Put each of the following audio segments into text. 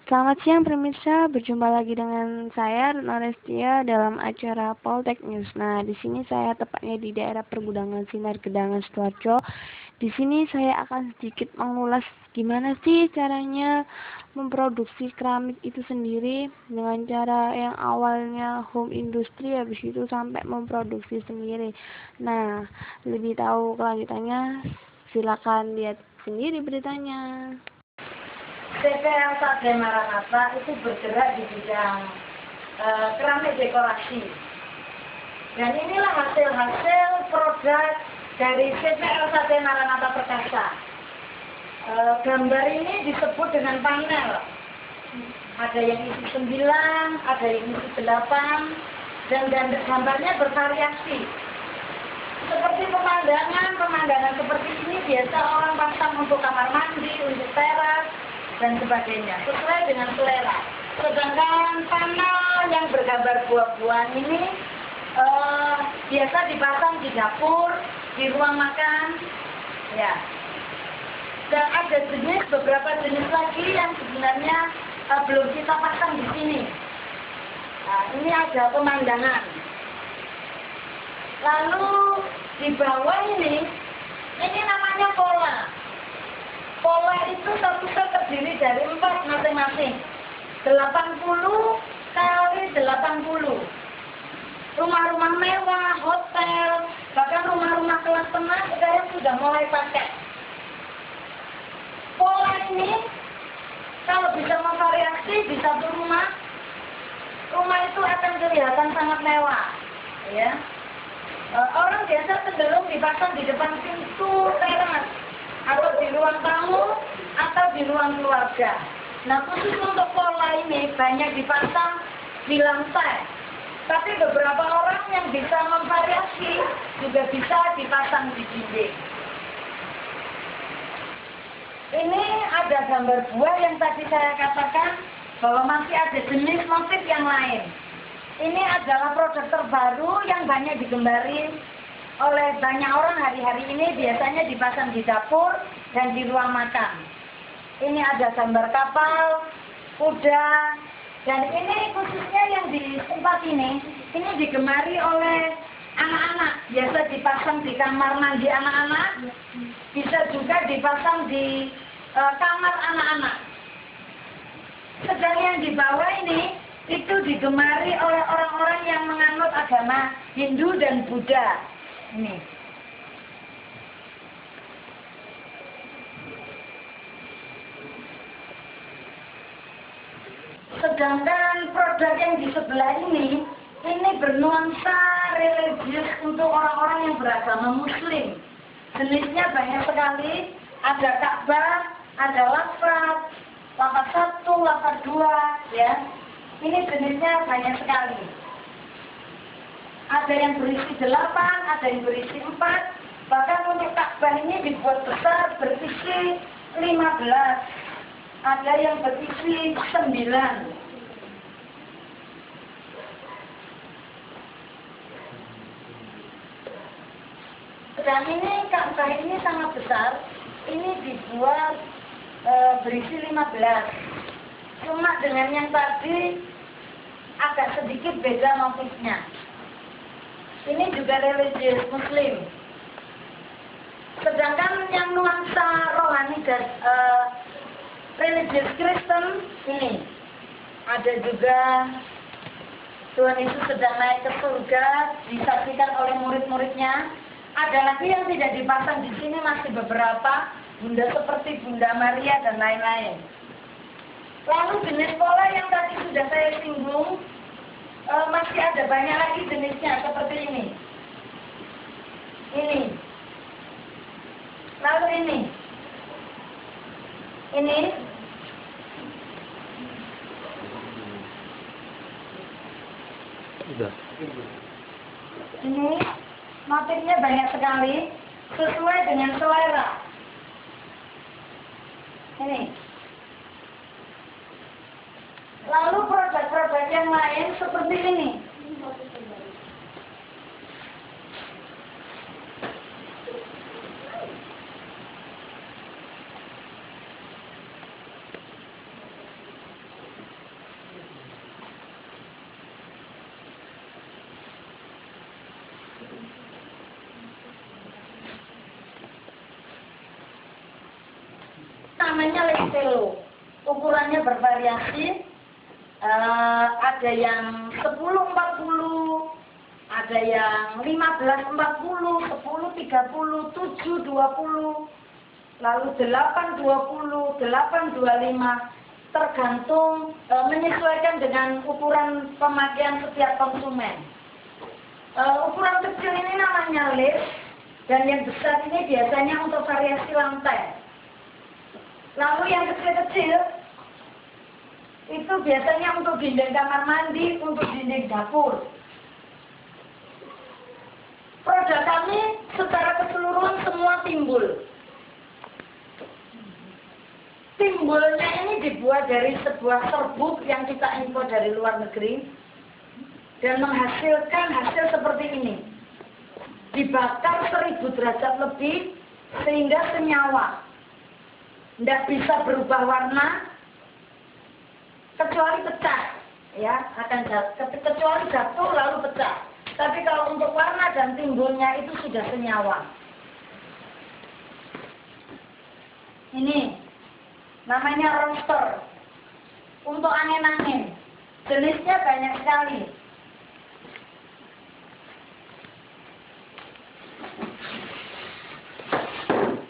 Selamat siang pemirsa, berjumpa lagi dengan saya Retno Restia dalam acara Poltek News. Nah, di sini saya tepatnya di daerah pergudangan Sinar Gedangan Sidoarjo. Di sini saya akan sedikit mengulas gimana sih caranya memproduksi keramik itu sendiri dengan cara yang awalnya home industry habis itu sampai memproduksi sendiri. Nah, lebih tahu kelanjutannya silakan lihat sendiri beritanya. PT LKD Maranatha itu bergerak di bidang keramik dekorasi. Dan inilah hasil-hasil produk dari PT LKD Maranatha Perkasa. Gambar ini disebut dengan panel. Ada yang isi 9, ada yang isi 8, dan gambarnya bervariasi. Seperti pemandangan seperti ini biasa orang pasang untuk kamar mandi, untuk teras, dan sebagainya, sesuai dengan selera. Sedangkan panel yang bergambar buah-buahan ini biasa dipasang di dapur, di ruang makan, ya. Dan ada beberapa jenis lagi yang sebenarnya belum kita pasang di sini. Nah, ini ada pemandangan. Lalu di bawah ini namanya pola. Pola itu satu set terdiri dari 4 masing-masing. 80 kali 80. Rumah-rumah mewah, hotel, bahkan rumah-rumah kelas tengah sekarang sudah mulai pakai. Pola ini kalau bisa memvariasi di satu rumah itu akan kelihatan sangat mewah. Ya. Orang biasa cenderung dipasang di depan pintu teras, atau di ruang tamu, atau di ruang keluarga. Nah, khusus untuk pola ini banyak dipasang di lantai. Tapi beberapa orang yang bisa memvariasi juga bisa dipasang di dinding. Ini ada gambar buah yang tadi saya katakan bahwa masih ada jenis motif yang lain. Ini adalah produk terbaru yang banyak digembari oleh banyak orang hari-hari ini, biasanya dipasang di dapur dan di ruang makan. Ini ada gambar kapal, kuda, dan ini khususnya yang di tempat ini digemari oleh anak-anak. Biasa dipasang di kamar mandi anak-anak, bisa juga dipasang di kamar anak-anak. Sedang yang di bawah ini itu digemari oleh orang-orang yang menganut agama Hindu dan Buddha. Ini. Sedangkan produk yang di sebelah ini bernuansa religius untuk orang-orang yang beragama Muslim. Jenisnya banyak sekali. Ada Ka'bah, ada lafaz 1, lafaz 2, ya. Ini jenisnya banyak sekali. Ada yang berisi 8, ada yang berisi 4. Bahkan untuk Ka'bah ini dibuat besar, berisi 15. Ada yang berisi 9. Dan ini Ka'bah ini sangat besar. Ini dibuat berisi 15. Cuma dengan yang tadi agak sedikit beda motifnya. Ini juga religius Muslim. Sedangkan yang nuansa rohani dan religius Kristen ini. Ada juga Tuhan Yesus sedang naik ke surga, disaksikan oleh murid-muridnya. Ada lagi yang tidak dipasang di sini, masih beberapa bunda seperti Bunda Maria dan lain-lain. Lalu jenis pola yang tadi sudah saya singgung, masih ada banyak lagi jenisnya seperti ini. Ini. Lalu ini. Ini. Ini motifnya banyak sekali, sesuai dengan selera. Ini. Lalu produk-produk yang lain seperti ini. namanya Lestelo. Ukurannya bervariasi, ada yang 10-40, ada yang 15-40, 10-30, 7-20, lalu 8-20, 8-25, tergantung menyesuaikan dengan ukuran pemakaian setiap konsumen. Ukuran kecil ini namanya lift, dan yang besar ini biasanya untuk variasi lantai. Lalu yang kecil-kecil itu biasanya untuk dinding kamar mandi, untuk dinding dapur. Produk kami secara keseluruhan semua timbul. Timbulnya ini dibuat dari sebuah serbuk yang kita impor dari luar negeri dan menghasilkan hasil seperti ini. Dibakar 1000 derajat lebih sehingga senyawa. Tidak bisa berubah warna kecuali pecah, ya, kecuali jatuh lalu pecah. Tapi kalau untuk warna dan timbulnya itu sudah senyawa. Ini namanya roaster. Untuk angin-angin, jenisnya banyak sekali.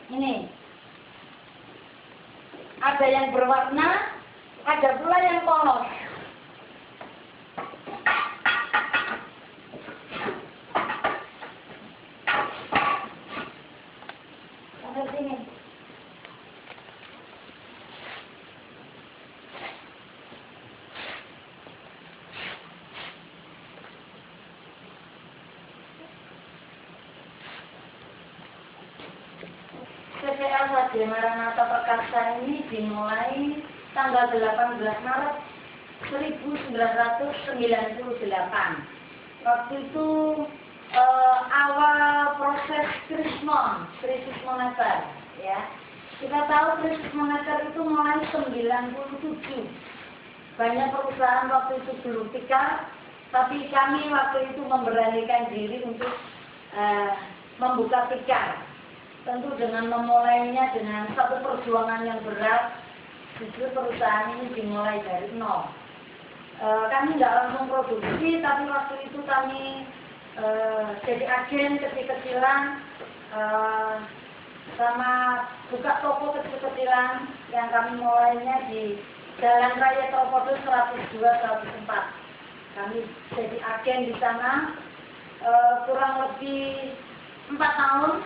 Ini ada yang berwarna, ada pula yang polos. Sampai sini. PPL HD Maranatha Perkasa ini dimulai tanggal 18 Maret 1998. Waktu itu awal proses krisis moneter, ya. Kita tahu krisis moneter itu mulai 97. Banyak perusahaan waktu itu belum tikar, tapi kami waktu itu memberanikan diri untuk membuka tikar. Tentu dengan memulainya dengan satu perjuangan yang berat, justru perusahaan ini dimulai dari nol. Kami tidak langsung produksi, tapi waktu itu kami jadi agen kecil-kecilan, sama buka toko kecil-kecilan yang kami mulainya di Jalan Raya Tropodo 102-104. Kami jadi agen di sana kurang lebih 4 tahun.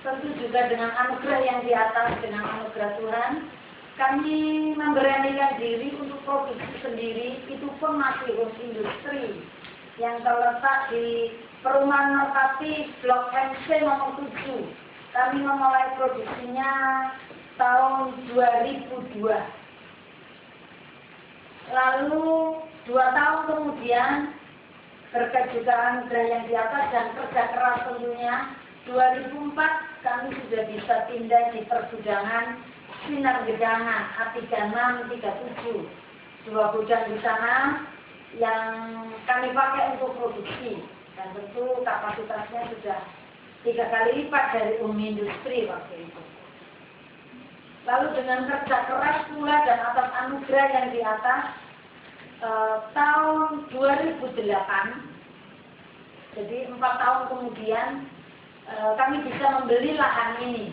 Tentu juga dengan anugerah yang di atas, dengan anugerah Tuhan, kami memberanikan diri untuk produksi sendiri, itu pun masih home industri yang terletak di Perumahan Merpati Blok MC nomor 7. Kami memulai produksinya tahun 2002. Lalu 2 tahun kemudian, berkat juga anugerah yang di atas dan kerja keras tentunya, 2004 kami sudah bisa pindah di pergudangan Sinar Gedangan A3637. 2 gudang di sana yang kami pakai untuk produksi, dan tentu kapasitasnya sudah 3 kali lipat dari industri waktu itu. Lalu dengan kerja keras pula dan atas anugerah yang di atas, tahun 2008, jadi 4 tahun kemudian, kami bisa membeli lahan ini.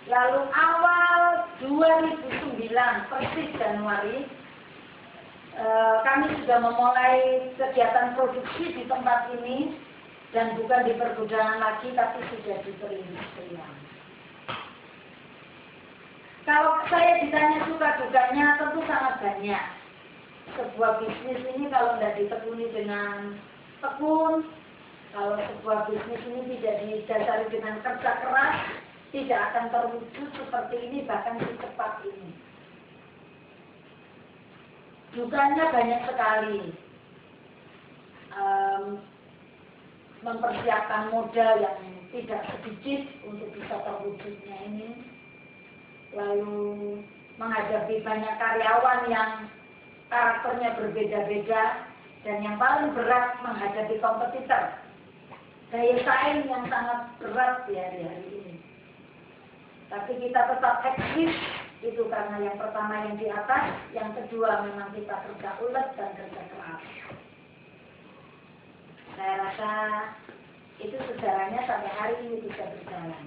Lalu awal 2009, persis Januari, kami sudah memulai kegiatan produksi di tempat ini, dan bukan di pergudangan lagi, tapi sudah di perindustrian. Kalau saya ditanya suka dukanya, tentu sangat banyak. Sebuah bisnis ini kalau tidak ditekuni dengan tekun, kalau sebuah bisnis ini tidak didasari dengan kerja keras, tidak akan terwujud seperti ini, bahkan secepat ini. Dukanya banyak sekali. Mempersiapkan modal yang tidak sedikit untuk bisa terwujudnya ini. Lalu menghadapi banyak karyawan yang karakternya berbeda-beda, dan yang paling berat menghadapi kompetitor. Daya saing yang sangat berat di hari-hari ini. Tapi kita tetap eksis, itu karena yang pertama yang di atas, yang kedua memang kita kerja ulet dan kerja keras. Saya rasa itu sejarahnya sampai hari ini bisa berjalan.